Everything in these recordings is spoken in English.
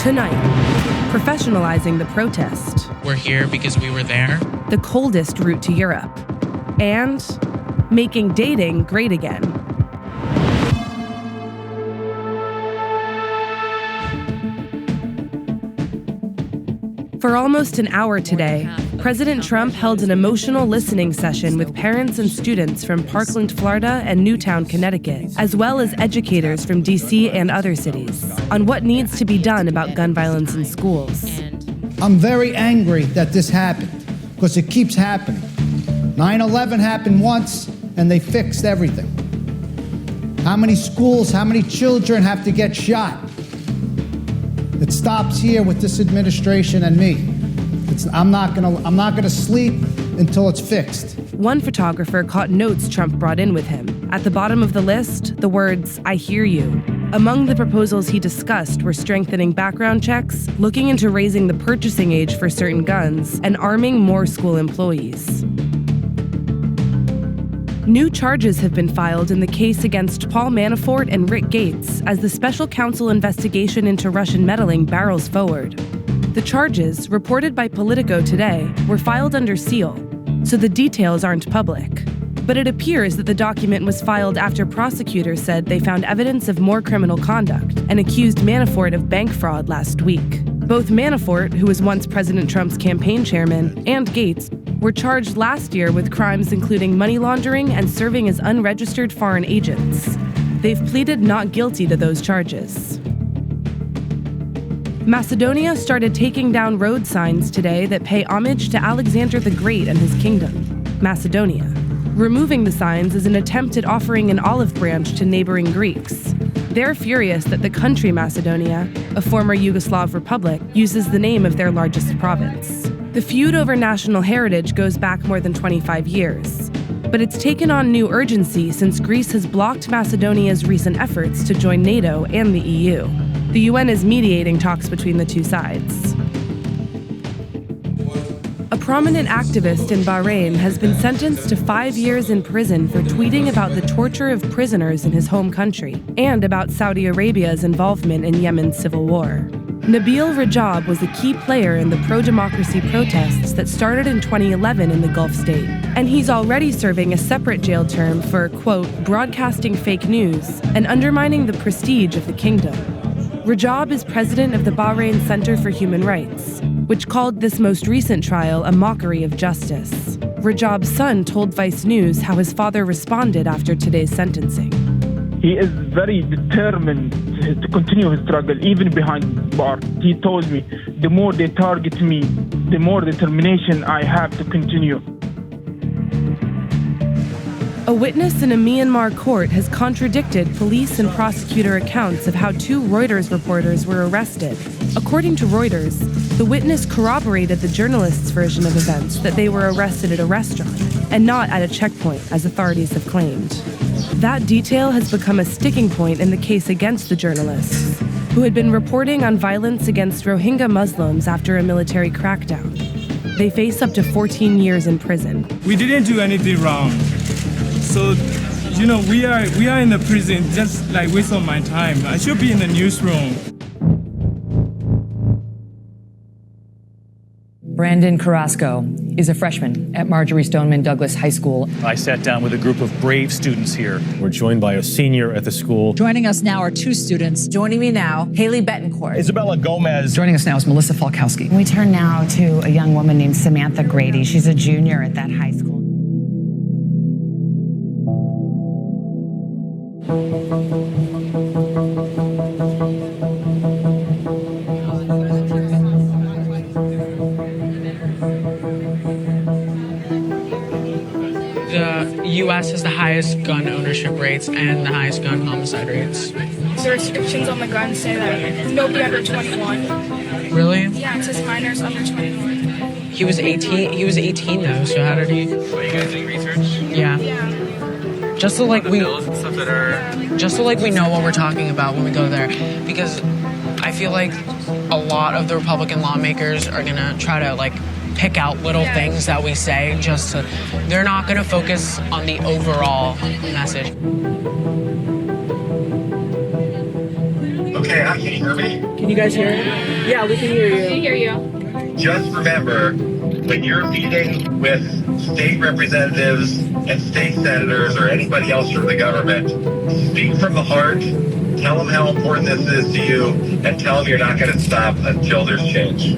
Tonight, professionalizing the protest. We're here because we were there. The coldest route to Europe. And making dating great again. For almost an hour today, President Trump held an emotional listening session with parents and students from Parkland, Florida and Newtown, Connecticut, as well as educators from D.C. and other cities, on what needs to be done about gun violence in schools. I'm very angry that this happened, because it keeps happening. 9/11 happened once, and they fixed everything. How many schools, how many children have to get shot? It stops here with this administration and me. I'm not gonna sleep until it's fixed. One photographer caught notes Trump brought in with him. At the bottom of the list, the words, "I hear you." Among the proposals he discussed were strengthening background checks, looking into raising the purchasing age for certain guns, and arming more school employees. New charges have been filed in the case against Paul Manafort and Rick Gates as the special counsel investigation into Russian meddling barrels forward. The charges, reported by Politico today, were filed under seal, so the details aren't public. But it appears that the document was filed after prosecutors said they found evidence of more criminal conduct and accused Manafort of bank fraud last week. Both Manafort, who was once President Trump's campaign chairman, and Gates were charged last year with crimes including money laundering and serving as unregistered foreign agents. They've pleaded not guilty to those charges. Macedonia started taking down road signs today that pay homage to Alexander the Great and his kingdom, Macedonia. Removing the signs is an attempt at offering an olive branch to neighboring Greeks. They're furious that the country Macedonia, a former Yugoslav republic, uses the name of their largest province. The feud over national heritage goes back more than 25 years, but it's taken on new urgency since Greece has blocked Macedonia's recent efforts to join NATO and the EU. The UN is mediating talks between the two sides. A prominent activist in Bahrain has been sentenced to 5 years in prison for tweeting about the torture of prisoners in his home country and about Saudi Arabia's involvement in Yemen's civil war. Nabil Rajab was a key player in the pro-democracy protests that started in 2011 in the Gulf state, and he's already serving a separate jail term for, quote, broadcasting fake news and undermining the prestige of the kingdom. Rajab is president of the Bahrain Center for Human Rights, which called this most recent trial a mockery of justice. Rajab's son told Vice News how his father responded after today's sentencing. He is very determined to continue his struggle, even behind bars. He told me, the more they target me, the more determination I have to continue. A witness in a Myanmar court has contradicted police and prosecutor accounts of how 2 Reuters reporters were arrested. According to Reuters, the witness corroborated the journalist's version of events that they were arrested at a restaurant and not at a checkpoint, as authorities have claimed. That detail has become a sticking point in the case against the journalists, who had been reporting on violence against Rohingya Muslims after a military crackdown. They face up to 14 years in prison. We didn't do anything wrong. So, we are in the prison, just like waste of my time. I should be in the newsroom. Brandon Carrasco is a freshman at Marjorie Stoneman Douglas High School. I sat down with a group of brave students here. We're joined by a senior at the school. Joining us now are 2 students. Joining me now, Haley Betancourt. Isabella Gomez. Joining us now is Melissa Falkowski. We turn now to a young woman named Samantha Grady. She's a junior at that high school. The U.S. has the highest gun ownership rates and the highest gun homicide rates. The restrictions on the guns say that nobody under 21. Really? Yeah, it says minors under 21. He was 18. He was 18 though. So how did he? Are you guys doing research? Yeah. Just so like we know what we're talking about when we go there, because I feel like a lot of the Republican lawmakers are gonna try to like pick out little things that we say just to, they're not gonna focus on the overall message. Okay, hear me? Can you guys hear it? Yeah, we can hear you. We hear you. Just remember, when you're meeting with state representatives and state senators or anybody else from the government, speak from the heart, tell them how important this is to you, and tell them you're not going to stop until there's change.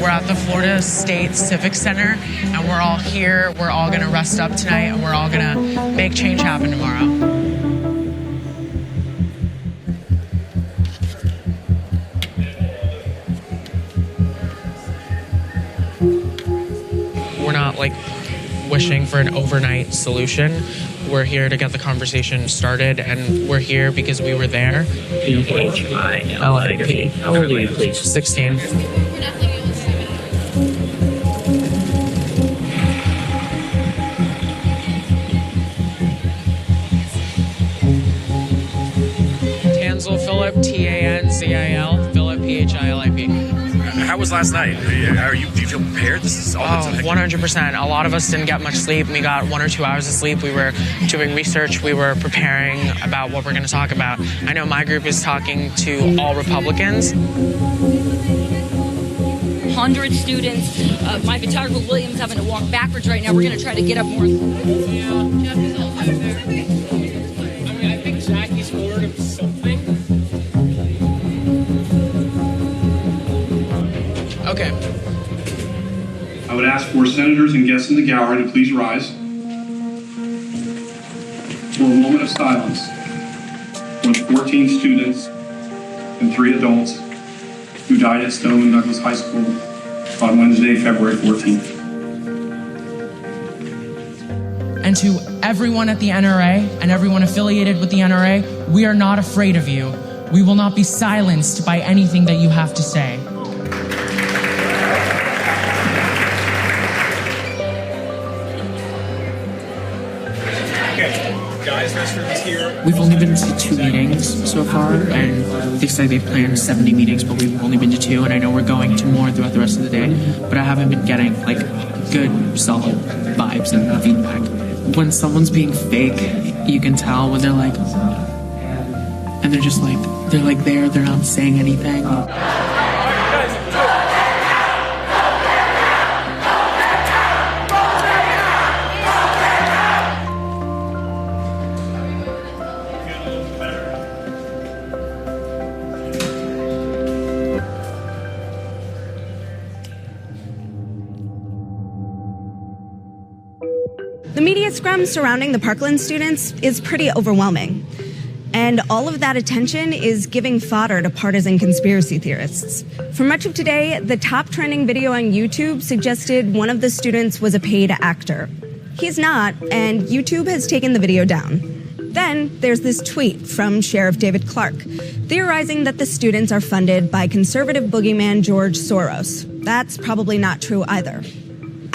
We're at the Florida State Civic Center, and we're all here. We're all going to rest up tonight, and we're all going to make change happen tomorrow. We're not like wishing for an overnight solution. We're here to get the conversation started, and we're here because we were there. P-H-I-L-I-P. How old are you, please? 16. Tanzil Philip, T-A-N-Z-I-L, Philip, P-H-I-L-I-P. How was last night? Do you feel prepared? This is all 100%. A lot of us didn't get much sleep. We got 1 or 2 hours of sleep. We were doing research. We were preparing about what we're going to talk about. I know my group is talking to all Republicans. 100 students. My photographer, William's having to walk backwards right now. We're going to try to get up more. Yeah, Jeff is also there. I mean, I think Jackie's forward of something. Okay. I would ask for senators and guests in the gallery to please rise for a moment of silence for the 14 students and 3 adults who died at Stoneman Douglas High School on Wednesday, February 14th. And to everyone at the NRA and everyone affiliated with the NRA, we are not afraid of you. We will not be silenced by anything that you have to say. We've only been to 2 meetings so far, and they say they've planned 70 meetings, but we've only been to 2, and I know we're going to more throughout the rest of the day, but I haven't been getting, like, good, solid vibes and feedback. When someone's being fake, you can tell when they're like, and they're just like, they're not saying anything. The media scrum surrounding the Parkland students is pretty overwhelming. And all of that attention is giving fodder to partisan conspiracy theorists. For much of today, the top trending video on YouTube suggested one of the students was a paid actor. He's not, and YouTube has taken the video down. Then there's this tweet from Sheriff David Clark, theorizing that the students are funded by conservative boogeyman George Soros. That's probably not true either.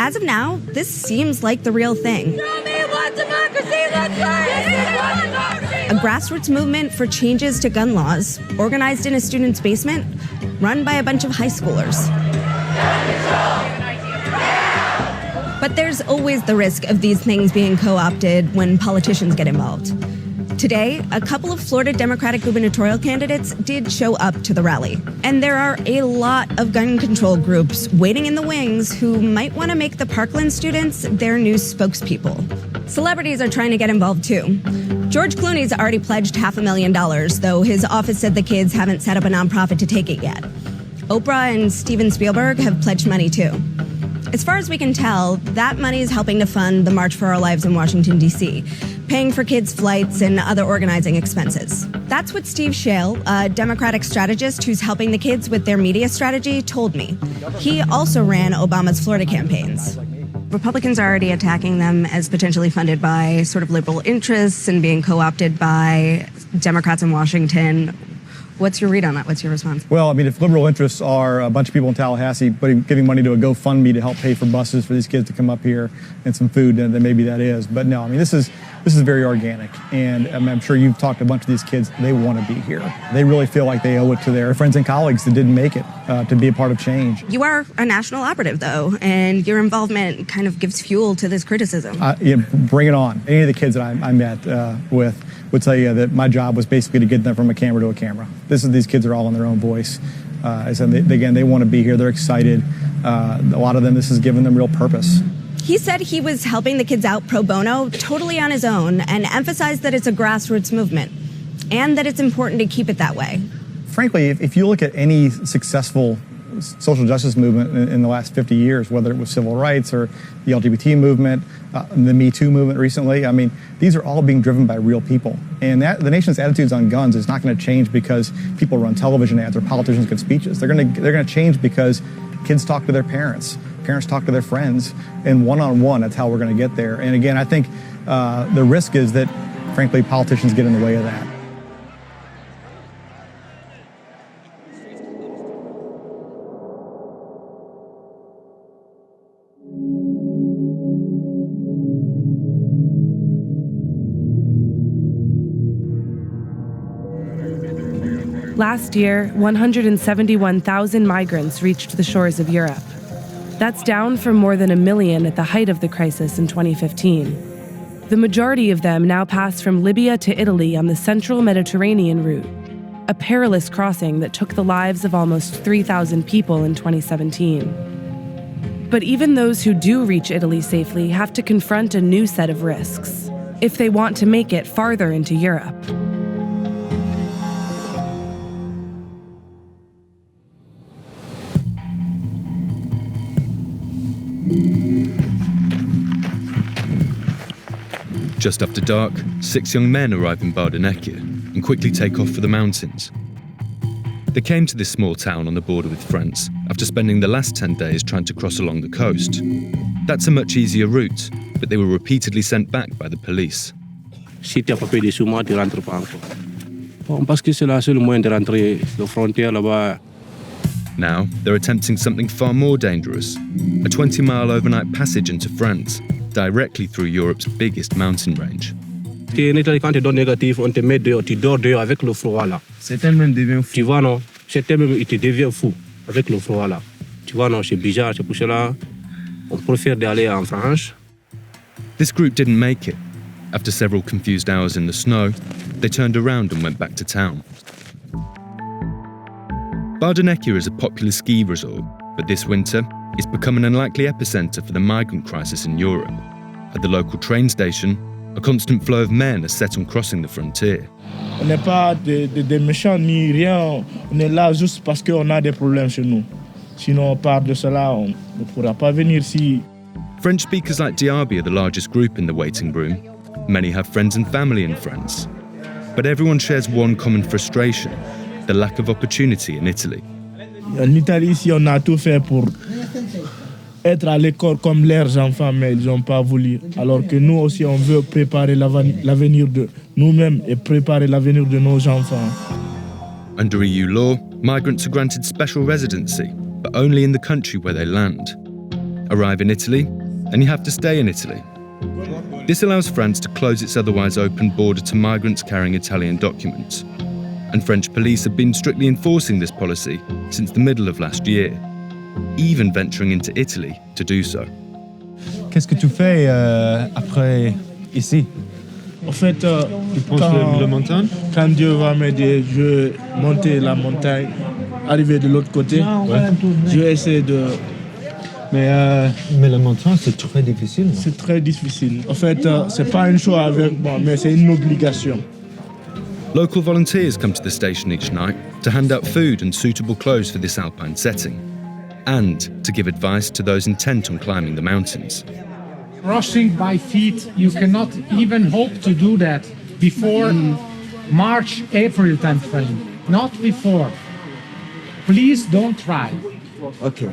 As of now, this seems like the real thing. Show me what democracy looks like! A grassroots movement for changes to gun laws, organized in a student's basement, run by a bunch of high schoolers. But there's always the risk of these things being co-opted when politicians get involved. Today, a couple of Florida Democratic gubernatorial candidates did show up to the rally. And there are a lot of gun control groups waiting in the wings who might want to make the Parkland students their new spokespeople. Celebrities are trying to get involved too. George Clooney's already pledged $500,000, though his office said the kids haven't set up a nonprofit to take it yet. Oprah and Steven Spielberg have pledged money too. As far as we can tell, that money is helping to fund the March for Our Lives in Washington, D.C., paying for kids' flights and other organizing expenses. That's what Steve Shale, a Democratic strategist who's helping the kids with their media strategy, told me. He also ran Obama's Florida campaigns. Republicans are already attacking them as potentially funded by sort of liberal interests and being co-opted by Democrats in Washington. What's your read on that? What's your response? Well, I mean, if liberal interests are a bunch of people in Tallahassee giving money to a GoFundMe to help pay for buses for these kids to come up here and some food, then maybe that is. But no, I mean, this is very organic. And I'm sure you've talked to a bunch of these kids. They want to be here. They really feel like they owe it to their friends and colleagues that didn't make it to be a part of change. You are a national operative, though, and your involvement kind of gives fuel to this criticism. Bring it on. Any of the kids that I met with would tell you that my job was basically to get them from a camera to a camera. These kids are all in their own voice. So they want to be here. They're excited. A lot of them, this has given them real purpose. He said he was helping the kids out pro bono, totally on his own, and emphasized that it's a grassroots movement and that it's important to keep it that way. Frankly, if you look at any successful social justice movement in the last 50 years, whether it was civil rights or the LGBT movement, the Me Too movement recently, I mean, these are all being driven by real people. And the nation's attitudes on guns is not going to change because people run television ads or politicians give speeches. They're going to change because kids talk to their parents talk to their friends, and one-on-one, that's how we're going to get there. And again, I think the risk is that, frankly, politicians get in the way of that. Last year, 171,000 migrants reached the shores of Europe. That's down from more than 1 million at the height of the crisis in 2015. The majority of them now pass from Libya to Italy on the central Mediterranean route, a perilous crossing that took the lives of almost 3,000 people in 2017. But even those who do reach Italy safely have to confront a new set of risks if they want to make it farther into Europe. Just after dark, 6 young men arrive in Bardonecchia and quickly take off for the mountains. They came to this small town on the border with France after spending the last 10 days trying to cross along the coast. That's a much easier route, but they were repeatedly sent back by the police. Si tu as pas des sous, tu rentres pas encore. Bon, parce que c'est le seul moyen de rentrer la frontière là-bas. Now, they're attempting something far more dangerous, a 20-mile overnight passage into France, directly through Europe's biggest mountain range. En Italie, quand tu donnes négatif, on te met dehors, tu dors dehors avec le froid là. Certains même deviennent fous. Tu vois, non? Certains même, ils te deviennent fous avec le froid là. Tu vois, non? C'est bizarre, c'est pour cela on préfère d'aller en France. This group didn't make it. After several confused hours in the snow, they turned around and went back to town. Bardonecchia is a popular ski resort, but this winter, it's become an unlikely epicenter for the migrant crisis in Europe. At the local train station, a constant flow of men are set on crossing the frontier. On n'est pas des méchants ni rien, on est là juste parce qu'on a des problèmes chez nous. Sinon, on part de cela, on ne pourra pas venir ici. French speakers like Diaby are the largest group in the waiting room. Many have friends and family in France. But everyone shares one common frustration, the lack of opportunity in Italy. En Italie, ici, on a tout fait pour être à l'école comme leurs enfants, mais ils n'ont pas voulu. Alors que nous aussi, on veut préparer l'avenir de nous-mêmes et préparer l'avenir de nos enfants. Under EU law, migrants are granted special residency, but only in the country where they land. Arrive in Italy, and you have to stay in Italy. This allows France to close its otherwise open border to migrants carrying Italian documents. And French police have been strictly enforcing this policy since the middle of last year, even venturing into Italy to do so. Qu'est-ce que tu fais après ici? En fait, tu prends la montagne? Quand Dieu va m'aider, je vais monter la montagne, arriver de l'autre côté. Ouais. Je vais essayer de... Mais la montagne, c'est très difficile. C'est très difficile. En fait, c'est pas un choix avec moi, mais c'est une obligation. Local volunteers come to the station each night to hand out food and suitable clothes for this alpine setting, and to give advice to those intent on climbing the mountains. Crossing by feet, you cannot even hope to do that before March, April time frame. Not before. Please don't try. Okay.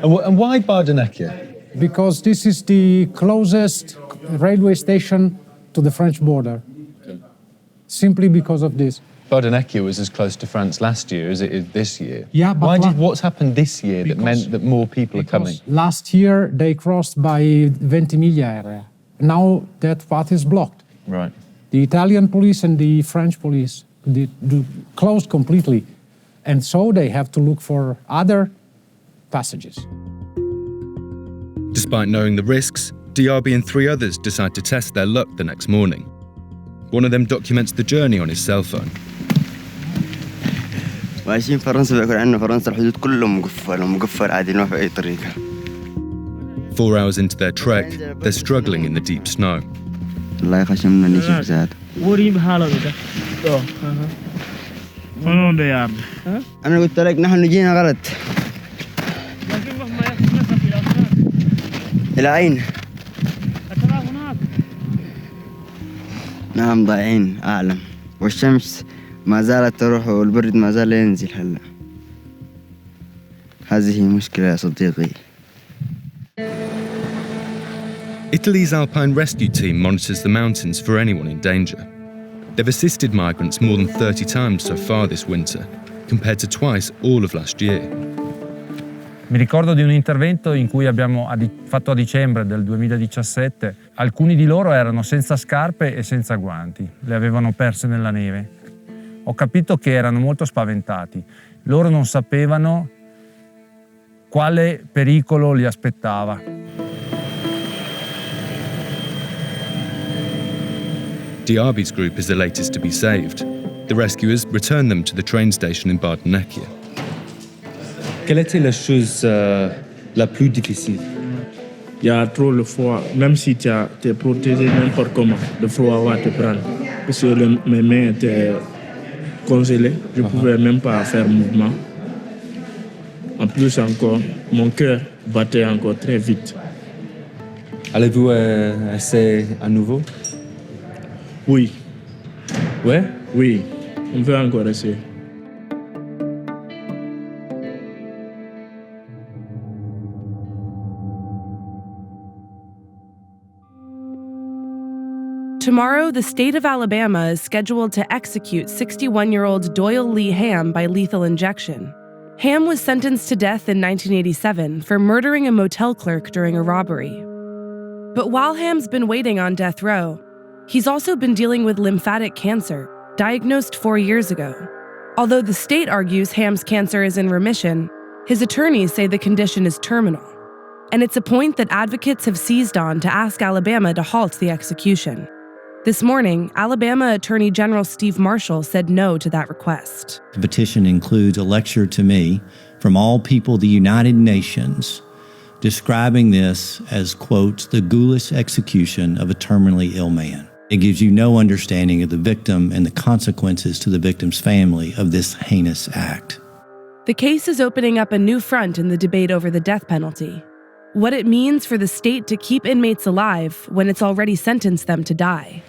And why Bardonecchia? Because this is the closest railway station to the French border. simply because of this. Bardonecchia was as close to France last year as it is this year. Yeah, but what's happened this year that meant that more people are coming? Last year they crossed by Ventimiglia area. Now that path is blocked. Right. The Italian police and the French police closed completely. And so they have to look for other passages. Despite knowing the risks, Diaby and 3 others decide to test their luck the next morning. One of them documents the journey on his cell phone. ماشيين فرنسا بيقول عنا فرنسا الحدود كله مقفل عادي نروح بأي طريقة. 4 hours into their trek, they're struggling in the deep snow. الله يخشمنا نشوف زاد. أنا قلت لك نحن جينا غلط. إلى أين؟ نعم ضايعين أعلم والشمس ما زالت تروح والبرد ما زال ينزل هلا. هذه مشكلة يا صديقي. Italy's Alpine Rescue Team monitors the mountains for anyone in danger. They've assisted migrants more than 30 times so far this winter, compared to twice all of last year. Mi ricordo di un intervento in cui abbiamo fatto a dicembre del 2017. Alcuni di loro erano senza scarpe e senza guanti, le avevano perse nella neve. Ho capito che erano molto spaventati. Loro non sapevano quale pericolo li aspettava. Diaby's group is the latest to be saved. The rescuers return them to the train station in Bardonecchia. Quelle était la chose la plus difficile? Il y a trop le froid. Même si tu es protégé n'importe comment, le froid va te prendre. Parce que mes mains étaient congelées. Je ne pouvais même pas faire mouvement. En plus encore, mon cœur battait encore très vite. Allez-vous essayer à nouveau? Oui. Ouais? Oui, on veut encore essayer. Tomorrow, the state of Alabama is scheduled to execute 61-year-old Doyle Lee Ham by lethal injection. Ham was sentenced to death in 1987 for murdering a motel clerk during a robbery. But while Ham's been waiting on death row, he's also been dealing with lymphatic cancer, diagnosed 4 years ago. Although the state argues Ham's cancer is in remission, his attorneys say the condition is terminal. And it's a point that advocates have seized on to ask Alabama to halt the execution. This morning, Alabama Attorney General Steve Marshall said no to that request. The petition includes a lecture to me from all people of the United Nations describing this as, quote, the ghoulish execution of a terminally ill man. It gives you no understanding of the victim and the consequences to the victim's family of this heinous act. The case is opening up a new front in the debate over the death penalty. What it means for the state to keep inmates alive when it's already sentenced them to die.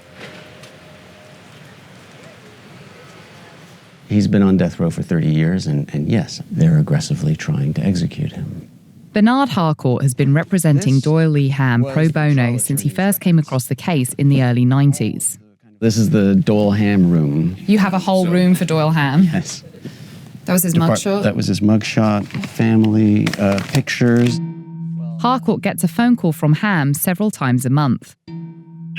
He's been on death row for 30 years, and yes, they're aggressively trying to execute him. Bernard Harcourt has been representing Doyle Lee Ham pro bono since he first came across the case in the early 90s. This is the Doyle Ham room. You have a whole room for Doyle Ham? Yes. That was his mugshot? That was his mugshot, family, pictures. Harcourt gets a phone call from Ham several times a month.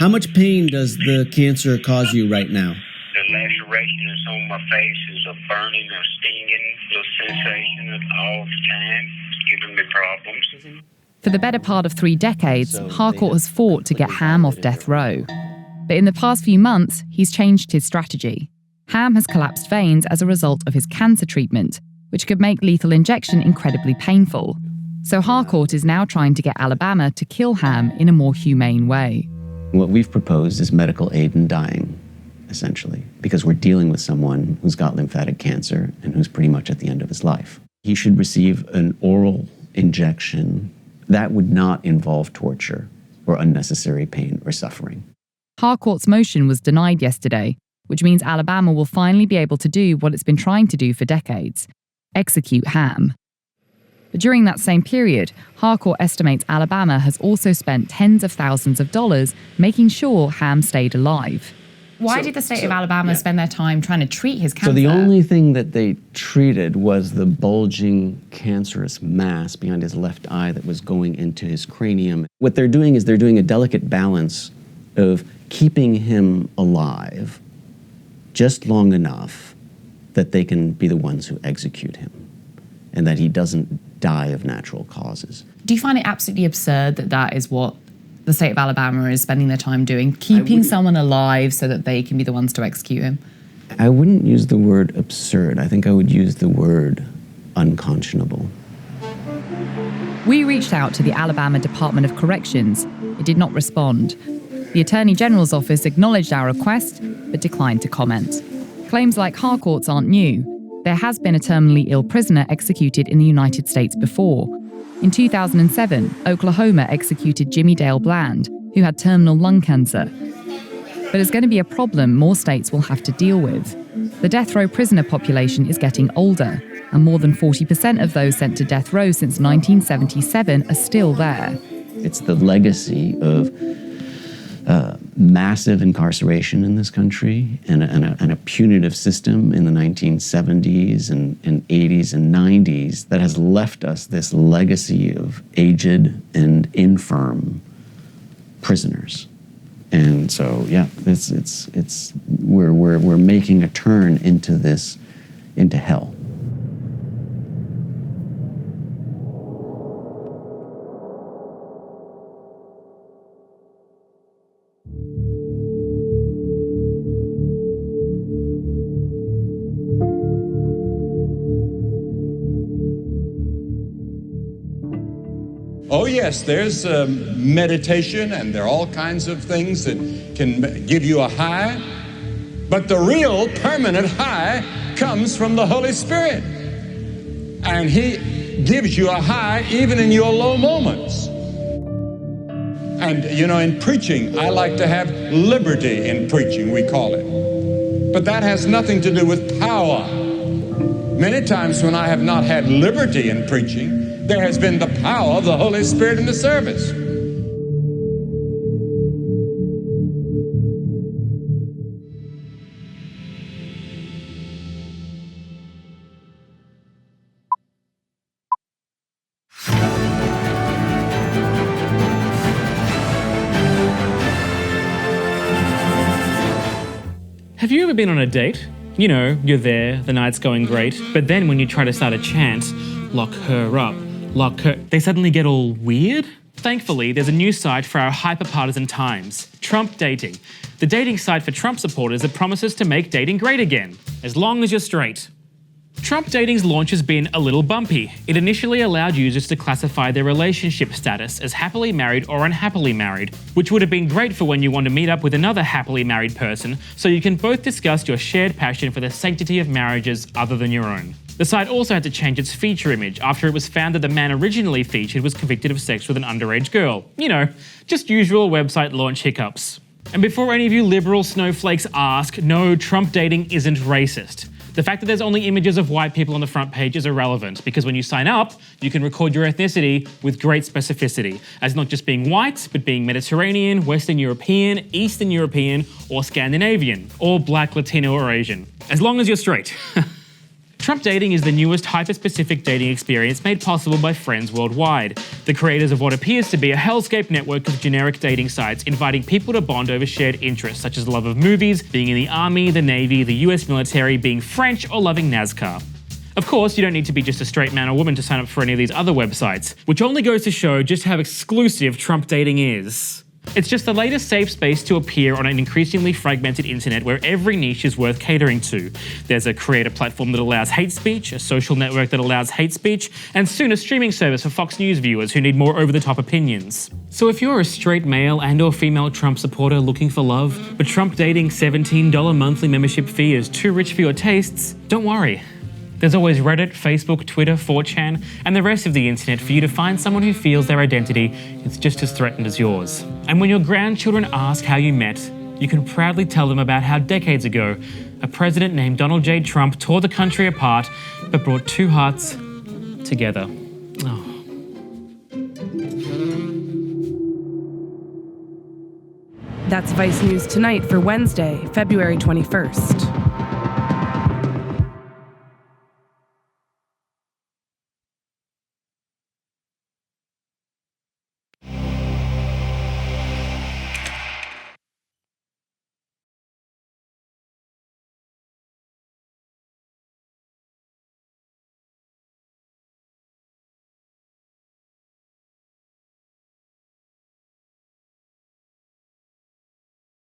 How much pain does the cancer cause you right now? The laceration is on my face is a burning or stinging little sensation all the time. It's giving me problems. For the better part of 3 decades, Harcourt has fought to get Ham off death row. But in the past few months, he's changed his strategy. Ham has collapsed veins as a result of his cancer treatment, which could make lethal injection incredibly painful. So Harcourt is now trying to get Alabama to kill Ham in a more humane way. What we've proposed is medical aid in dying, essentially, because we're dealing with someone who's got lymphatic cancer and who's pretty much at the end of his life. He should receive an oral injection that would not involve torture or unnecessary pain or suffering. Harcourt's motion was denied yesterday, which means Alabama will finally be able to do what it's been trying to do for decades: execute Ham. But during that same period, Harcourt estimates Alabama has also spent tens of thousands of dollars making sure Ham stayed alive. Why did the state of Alabama spend their time trying to treat his cancer? So the only thing that they treated was the bulging cancerous mass behind his left eye that was going into his cranium. What they're doing is they're doing a delicate balance of keeping him alive just long enough that they can be the ones who execute him and that he doesn't die of natural causes. Do you find it absolutely absurd that that is what the state of Alabama is spending their time doing, keeping someone alive so that they can be the ones to execute him? I wouldn't use the word absurd. I think I would use the word unconscionable. We reached out to the Alabama Department of Corrections. It did not respond. The Attorney General's office acknowledged our request, but declined to comment. Claims like Harcourt's aren't new. There has been a terminally ill prisoner executed in the United States before. In 2007, Oklahoma executed Jimmy Dale Bland, who had terminal lung cancer. But it's going to be a problem more states will have to deal with. The death row prisoner population is getting older, and more than 40% of those sent to death row since 1977 are still there. It's the legacy of massive incarceration in this country and a punitive system in the 1970s and 80s and 90s that has left us this legacy of aged and infirm prisoners. And so, yeah, we're making a turn into hell. Oh yes, there's meditation and there are all kinds of things that can give you a high, but the real permanent high comes from the Holy Spirit. And He gives you a high even in your low moments. And you know, in preaching, I like to have liberty in preaching, we call it. But that has nothing to do with power. Many times when I have not had liberty in preaching, there has been the power of the Holy Spirit in the service. Have you ever been on a date? You know, you're there, the night's going great, but then when you try to start a chant, lock her up, lock her, they suddenly get all weird? Thankfully, there's a new site for our hyper-partisan times, Trump Dating, the dating site for Trump supporters that promises to make dating great again, as long as you're straight. Trump Dating's launch has been a little bumpy. It initially allowed users to classify their relationship status as happily married or unhappily married, which would have been great for when you want to meet up with another happily married person, so you can both discuss your shared passion for the sanctity of marriages other than your own. The site also had to change its feature image after it was found that the man originally featured was convicted of sex with an underage girl. You know, just usual website launch hiccups. And before any of you liberal snowflakes ask, no, Trump Dating isn't racist. The fact that there's only images of white people on the front page is irrelevant, because when you sign up, you can record your ethnicity with great specificity, as not just being white, but being Mediterranean, Western European, Eastern European, or Scandinavian, or Black, Latino, or Asian. As long as you're straight. Trump Dating is the newest hyper-specific dating experience made possible by Friends Worldwide, the creators of what appears to be a hellscape network of generic dating sites inviting people to bond over shared interests such as the love of movies, being in the army, the navy, the US military, being French, or loving NASCAR. Of course, you don't need to be just a straight man or woman to sign up for any of these other websites, which only goes to show just how exclusive Trump Dating is. It's just the latest safe space to appear on an increasingly fragmented internet where every niche is worth catering to. There's a creator platform that allows hate speech, a social network that allows hate speech, and soon a streaming service for Fox News viewers who need more over-the-top opinions. So if you're a straight male and or female Trump supporter looking for love, but Trump Dating's $17 monthly membership fee is too rich for your tastes, don't worry. There's always Reddit, Facebook, Twitter, 4chan, and the rest of the internet for you to find someone who feels their identity is just as threatened as yours. And when your grandchildren ask how you met, you can proudly tell them about how decades ago, a president named Donald J. Trump tore the country apart, but brought two hearts together. Oh. That's Vice News Tonight for Wednesday, February 21st.